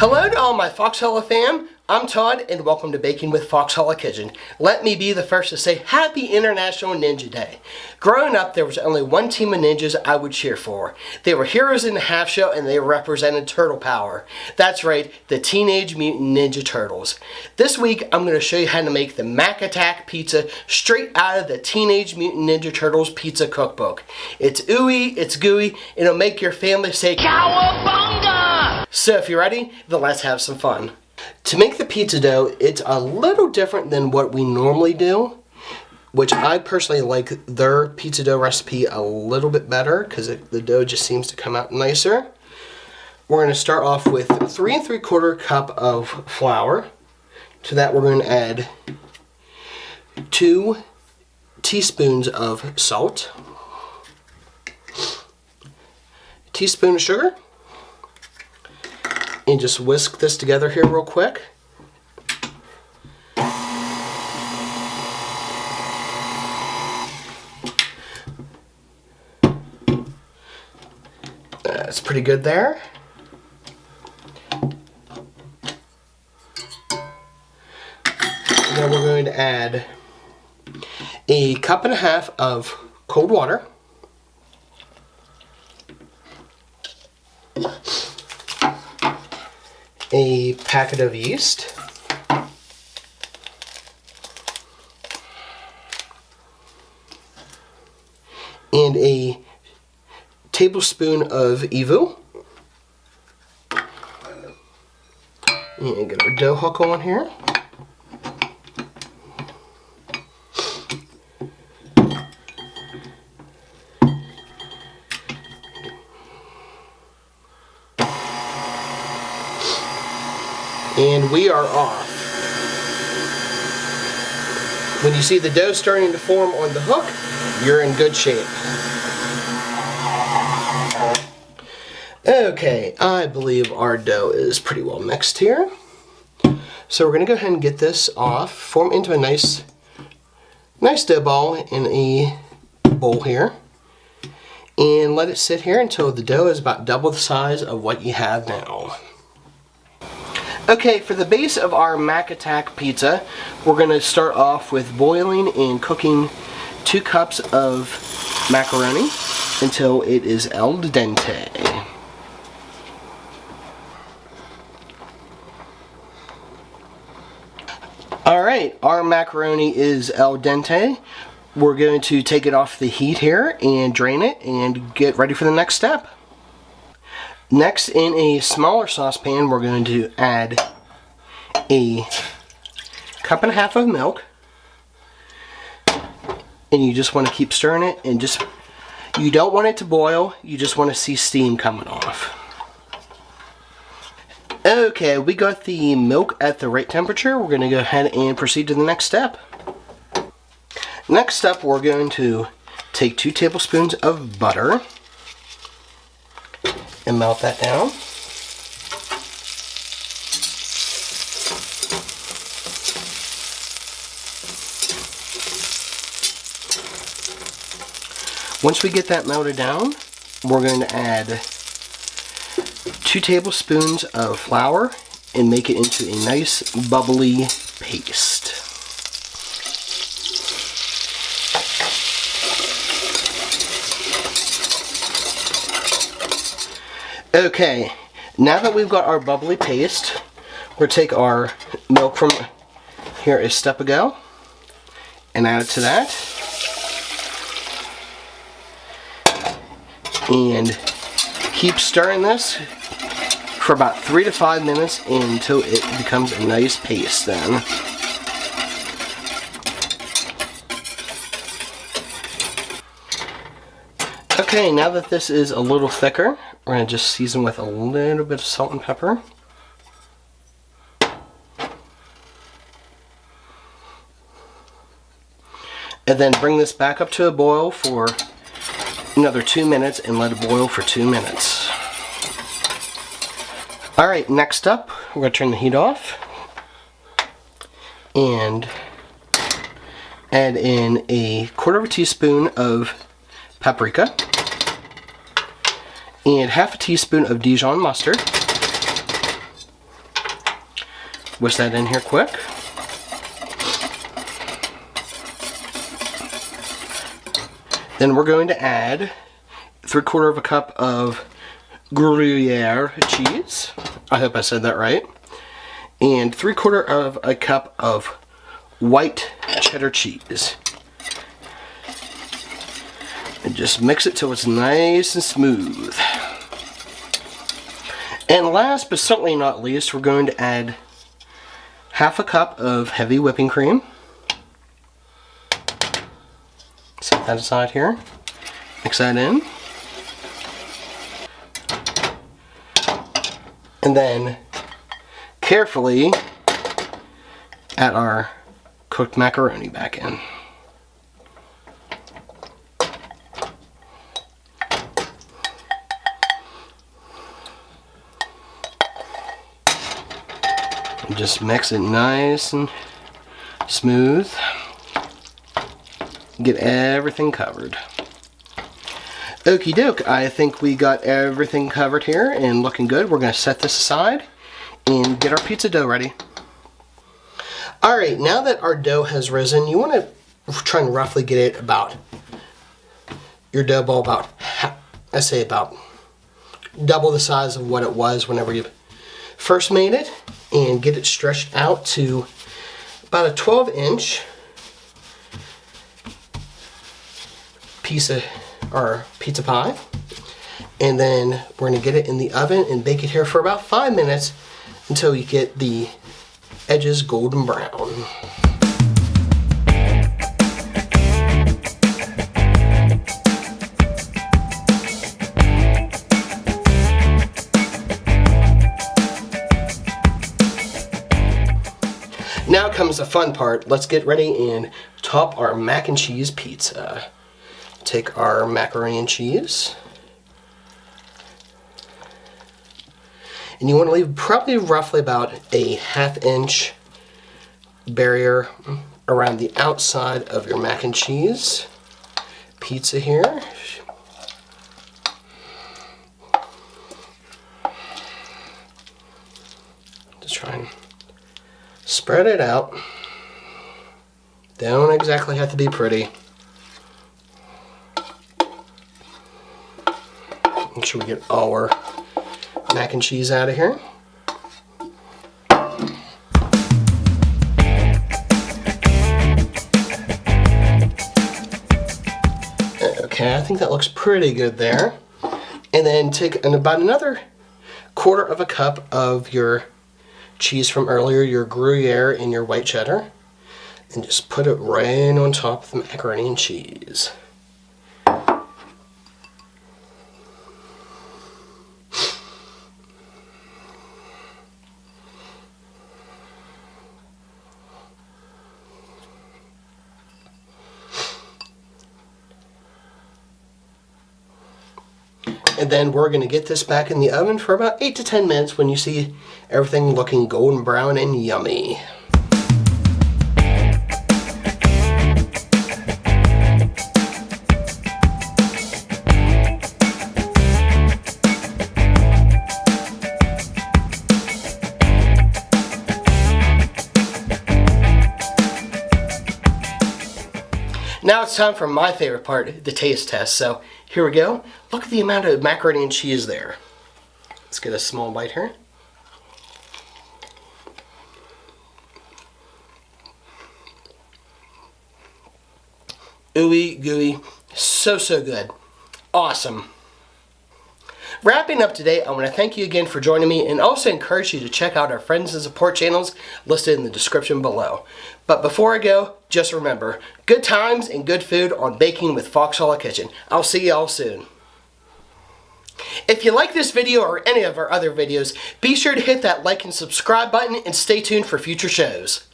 Hello to all my Fox Hallow fam. I'm Todd and welcome to Baking with Fox Hallow Kitchen. Let me be the first to say Happy International Ninja Day. Growing up, there was only one team of ninjas I would cheer for. They were heroes in the half shell and they represented turtle power. That's right, the Teenage Mutant Ninja Turtles. This week, I'm going to show you how to make the Mac Attack pizza straight out of the Teenage Mutant Ninja Turtles pizza cookbook. It's ooey, it's gooey, and it'll make your family say Cowabunga! So if you're ready, then let's have some fun. To make the pizza dough, it's a little different than what we normally do, which I personally like their pizza dough recipe a little bit better because the dough just seems to come out nicer. We're going to start off with 3 3/4 cup of flour. To that we're going to add 2 teaspoons of salt, a teaspoon of sugar, and just whisk this together here real quick. That's pretty good there. Then we're going to add a 1.5 cups of cold water. A packet of yeast, and a tablespoon of EVOO. And get our dough hook on here. And we are off. When you see the dough starting to form on the hook, you're in good shape. Okay, I believe our dough is pretty well mixed here. So we're going to go ahead and get this off, form into a nice dough ball in a bowl here. And let it sit here until the dough is about double the size of what you have now. Okay, for the base of our Mac Attack pizza, we're going to start off with boiling and cooking 2 cups of macaroni until it is al dente. Alright, our macaroni is al dente. We're going to take it off the heat here and drain it and get ready for the next step. Next, in a smaller saucepan, we're going to add a 1.5 cups of milk. And you just want to keep stirring it and you don't want it to boil, you just want to see steam coming off. Okay, we got the milk at the right temperature. We're going to go ahead and proceed to the next step. Next up, we're going to take 2 tablespoons of butter and melt that down. Once we get that melted down, we're going to add 2 tablespoons of flour and make it into a nice bubbly paste. Okay, now that we've got our bubbly paste, we'll take our milk from here a step ago and add it to that. And keep stirring this for about 3 to 5 minutes until it becomes a nice paste then. Okay, now that this is a little thicker, we're going to just season with a little bit of salt and pepper. And then bring this back up to a boil for another 2 minutes and let it boil for 2 minutes. Alright, next up, we're going to turn the heat off and add in a 1/4 teaspoon of paprika and 1/2 teaspoon of Dijon mustard. whisk that in here quick. Then we're going to add 3/4 cup of Gruyere cheese. I hope I said that right. And 3/4 cup of white cheddar cheese. And just mix it till it's nice and smooth. And last but certainly not least, we're going to add 1/2 cup of heavy whipping cream. Set that aside here. Mix that in. And then carefully add our cooked macaroni back in. And just mix it nice and smooth. Get everything covered. Okie doke, I think we got everything covered here and looking good. We're going to set this aside and get our pizza dough ready. Alright, now that our dough has risen, you want to try and roughly get it about, your dough ball about, I say about double the size of what it was whenever you first made it, and get it stretched out to about a 12-inch piece of our pizza pie. And then we're going to get it in the oven and bake it here for about 5 minutes until you get the edges golden brown. Now comes the fun part. Let's get ready and top our mac and cheese pizza. Take our macaroni and cheese. And you want to leave probably roughly about a 1/2 inch barrier around the outside of your mac and cheese pizza here. Just try and spread it out. Don't exactly have to be pretty. Make sure we get all our mac and cheese out of here. Okay, I think that looks pretty good there. And then take about another 1/4 cup of your cheese from earlier, your Gruyere and your white cheddar, and just put it right on top of the macaroni and cheese. And then we're going to get this back in the oven for about 8 to 10 minutes when you see everything looking golden brown and yummy. Now it's time for my favorite part, the taste test. So here we go. Look at the amount of macaroni and cheese there. Let's get a small bite here. Ooey gooey, so good. Awesome. Wrapping up today, I want to thank you again for joining me and also encourage you to check out our friends and support channels listed in the description below. But before I go, just remember, good times and good food on Baking with Fox Hallow Kitchen. I'll see y'all soon. If you like this video or any of our other videos, be sure to hit that like and subscribe button and stay tuned for future shows.